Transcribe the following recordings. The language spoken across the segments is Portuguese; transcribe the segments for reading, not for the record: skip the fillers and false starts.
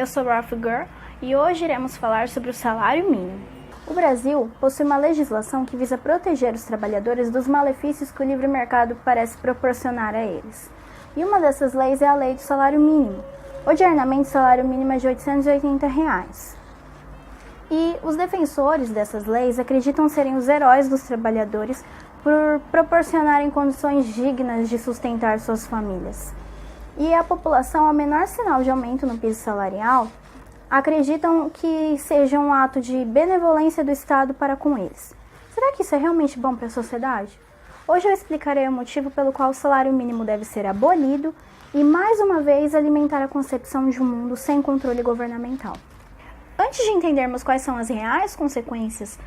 eu sou Ralph Girl e hoje iremos falar sobre o salário mínimo. O Brasil possui uma legislação que visa proteger os trabalhadores dos malefícios que o livre mercado parece proporcionar a eles. E uma dessas leis é a Lei do Salário Mínimo. Ordinariamente, o salário mínimo é de R$ 880. E os defensores dessas leis acreditam serem os heróis dos trabalhadores por proporcionarem condições dignas de sustentar suas famílias. E a população, ao menor sinal de aumento no piso salarial, acreditam que seja um ato de benevolência do Estado para com eles. Será que isso é realmente bom para a sociedade? Hoje eu explicarei o motivo pelo qual o salário mínimo deve ser abolido e, mais uma vez, alimentar a concepção de um mundo sem controle governamental. Antes de entendermos quais são as reais consequências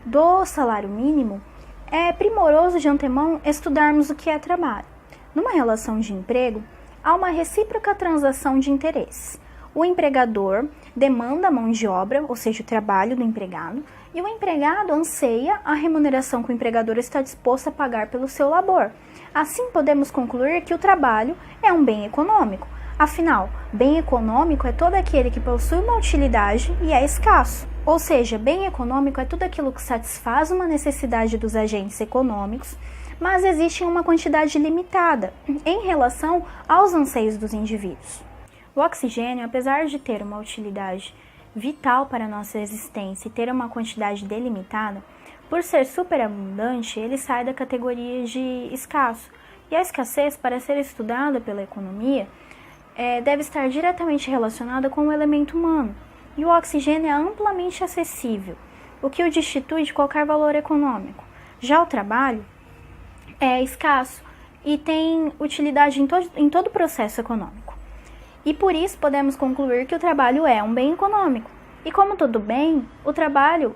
do salário mínimo, é primoroso de antemão estudarmos o que é trabalho. Numa relação de emprego, há uma recíproca transação de interesses. O empregador demanda a mão de obra, ou seja, o trabalho do empregado, e o empregado anseia a remuneração que o empregador está disposto a pagar pelo seu labor. Assim, podemos concluir que o trabalho é um bem econômico. Afinal, bem econômico é todo aquele que possui uma utilidade e é escasso. Ou seja, bem econômico é tudo aquilo que satisfaz uma necessidade dos agentes econômicos, mas existe uma quantidade limitada em relação aos anseios dos indivíduos. O oxigênio, apesar de ter uma utilidade vital para a nossa existência e ter uma quantidade delimitada, por ser superabundante, ele sai da categoria de escasso. E a escassez, para ser estudada pela economia, deve estar diretamente relacionada com o elemento humano. E o oxigênio é amplamente acessível, o que o destitui de qualquer valor econômico. Já o trabalho é escasso e tem utilidade em todo o processo econômico. E por isso podemos concluir que o trabalho é um bem econômico. E como todo bem, o trabalho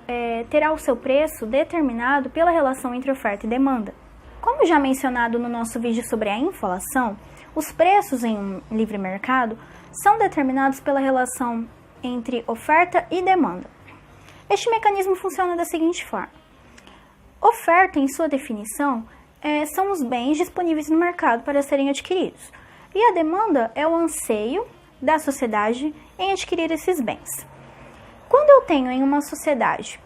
terá o seu preço determinado pela relação entre oferta e demanda. Como já mencionado no nosso vídeo sobre a inflação, os preços em um livre mercado são determinados pela relação entre oferta e demanda. Este mecanismo funciona da seguinte forma. Oferta, em sua definição, são os bens disponíveis no mercado para serem adquiridos. E a demanda é o anseio da sociedade em adquirir esses bens. Quando eu tenho em uma sociedade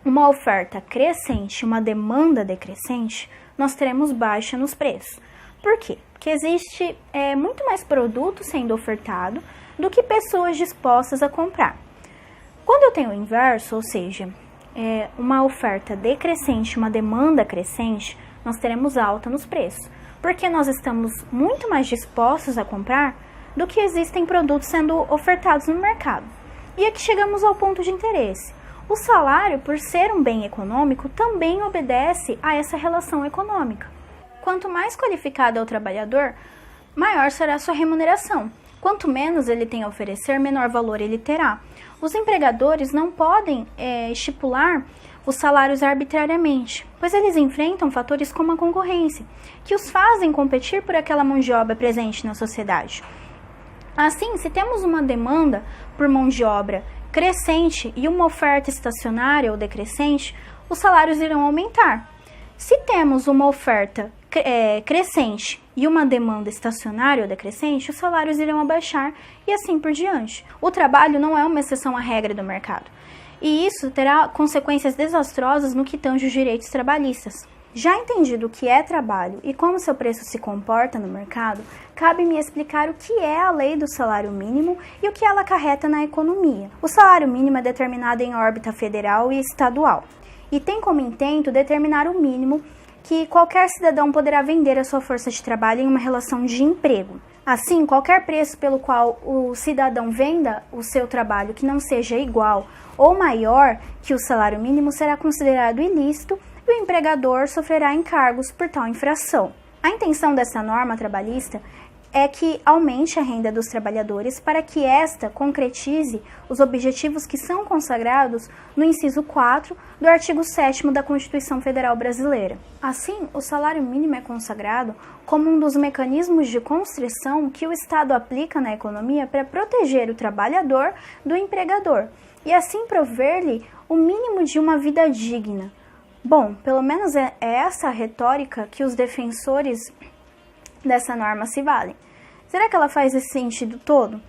uma oferta crescente e uma demanda decrescente, nós teremos baixa nos preços. Por quê? Porque existe muito mais produto sendo ofertado do que pessoas dispostas a comprar. Quando eu tenho o inverso, ou seja, uma oferta decrescente, uma demanda crescente, nós teremos alta nos preços, porque nós estamos muito mais dispostos a comprar do que existem produtos sendo ofertados no mercado. E aqui chegamos ao ponto de interesse. O salário, por ser um bem econômico, também obedece a essa relação econômica. Quanto mais qualificado é o trabalhador, maior será a sua remuneração. Quanto menos ele tem a oferecer, menor valor ele terá. Os empregadores não podem estipular os salários arbitrariamente, pois eles enfrentam fatores como a concorrência, que os fazem competir por aquela mão de obra presente na sociedade. Assim, se temos uma demanda por mão de obra crescente e uma oferta estacionária ou decrescente, os salários irão aumentar. Se temos uma oferta crescente e uma demanda estacionária ou decrescente, os salários irão abaixar e assim por diante. O trabalho não é uma exceção à regra do mercado, e isso terá consequências desastrosas no que tange os direitos trabalhistas. Já entendido o que é trabalho e como seu preço se comporta no mercado, cabe-me explicar o que é a lei do salário mínimo e o que ela acarreta na economia. O salário mínimo é determinado em órbita federal e estadual e tem como intento determinar o mínimo que qualquer cidadão poderá vender a sua força de trabalho em uma relação de emprego. Assim, qualquer preço pelo qual o cidadão venda o seu trabalho que não seja igual ou maior que o salário mínimo será considerado ilícito e o empregador sofrerá encargos por tal infração. A intenção dessa norma trabalhista é que aumente a renda dos trabalhadores para que esta concretize os objetivos que são consagrados no inciso 4 do artigo 7º da Constituição Federal Brasileira. Assim, o salário mínimo é consagrado como um dos mecanismos de constrição que o Estado aplica na economia para proteger o trabalhador do empregador e assim prover-lhe o mínimo de uma vida digna. Bom, pelo menos é essa a retórica que os defensores dessa norma se valem. Será que ela faz esse sentido todo?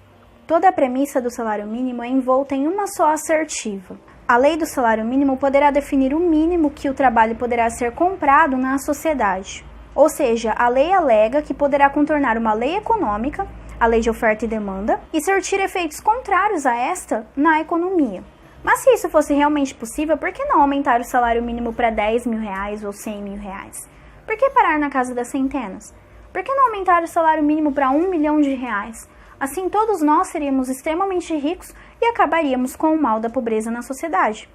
toda a premissa do salário mínimo é envolta em uma só assertiva. A lei do salário mínimo poderá definir o mínimo que o trabalho poderá ser comprado na sociedade. Ou seja, a lei alega que poderá contornar uma lei econômica, a lei de oferta e demanda, e surtir efeitos contrários a esta na economia. Mas se isso fosse realmente possível, por que não aumentar o salário mínimo para 10 mil reais ou 100 mil reais? Por que parar na casa das centenas? Por que não aumentar o salário mínimo para 1 milhão de reais? Assim, todos nós seríamos extremamente ricos e acabaríamos com o mal da pobreza na sociedade.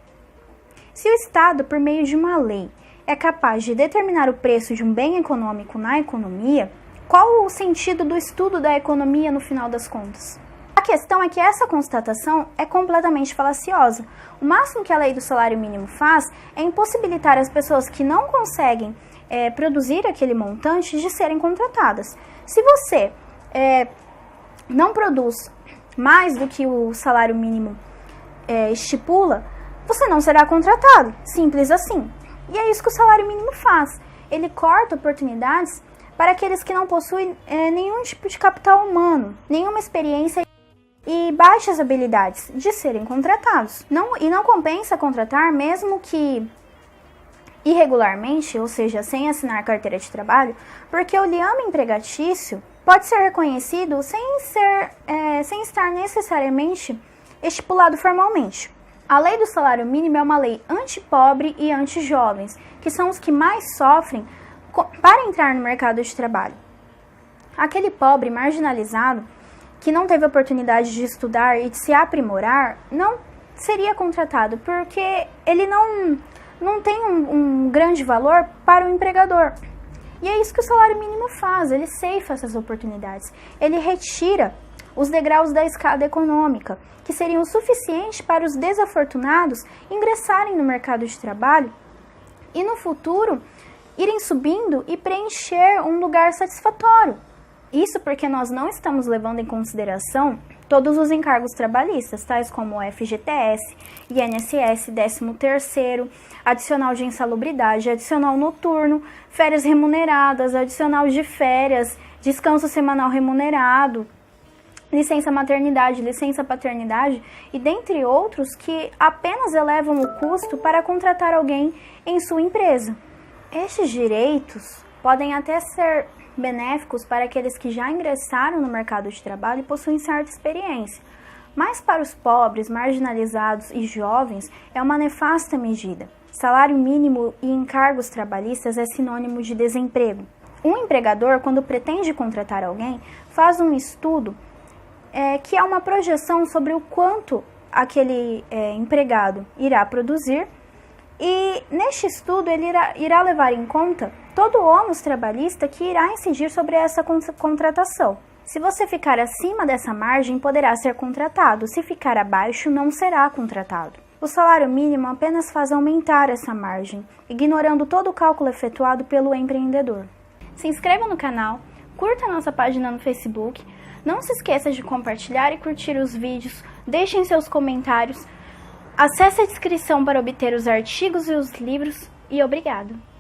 Se o Estado, por meio de uma lei, é capaz de determinar o preço de um bem econômico na economia, qual o sentido do estudo da economia no final das contas? A questão é que essa constatação é completamente falaciosa. O máximo que a lei do salário mínimo faz é impossibilitar as pessoas que não conseguem produzir aquele montante de serem contratadas. Se você não produz mais do que o salário mínimo estipula, você não será contratado, simples assim. E é isso que o salário mínimo faz. Ele corta oportunidades para aqueles que não possuem nenhum tipo de capital humano, nenhuma experiência e baixas habilidades de serem contratados. E não compensa contratar mesmo que irregularmente, ou seja, sem assinar carteira de trabalho, porque o liame empregatício pode ser reconhecido sem estar necessariamente estipulado formalmente. A lei do salário mínimo é uma lei anti-pobre e anti-jovens, que são os que mais sofrem para entrar no mercado de trabalho. Aquele pobre marginalizado que não teve oportunidade de estudar e de se aprimorar não seria contratado, porque ele não tem um grande valor para o empregador. E é isso que o salário mínimo faz, ele ceifa essas oportunidades. Ele retira os degraus da escada econômica, que seriam suficientes para os desafortunados ingressarem no mercado de trabalho e no futuro irem subindo e preencher um lugar satisfatório. Isso porque nós não estamos levando em consideração todos os encargos trabalhistas, tais como o FGTS, INSS, 13º, adicional de insalubridade, adicional noturno, férias remuneradas, adicional de férias, descanso semanal remunerado, licença maternidade, licença paternidade e dentre outros que apenas elevam o custo para contratar alguém em sua empresa. Estes direitos podem até ser benéficos para aqueles que já ingressaram no mercado de trabalho e possuem certa experiência, mas para os pobres, marginalizados e jovens é uma nefasta medida. Salário mínimo e encargos trabalhistas é sinônimo de desemprego. Um empregador, quando pretende contratar alguém, faz um estudo que é uma projeção sobre o quanto aquele empregado irá produzir e neste estudo ele irá levar em conta todo o ônus trabalhista que irá incidir sobre essa contratação. Se você ficar acima dessa margem, poderá ser contratado. Se ficar abaixo, não será contratado. O salário mínimo apenas faz aumentar essa margem, ignorando todo o cálculo efetuado pelo empreendedor. Se inscreva no canal, curta a nossa página no Facebook, não se esqueça de compartilhar e curtir os vídeos, deixem seus comentários, acesse a descrição para obter os artigos e os livros e obrigado!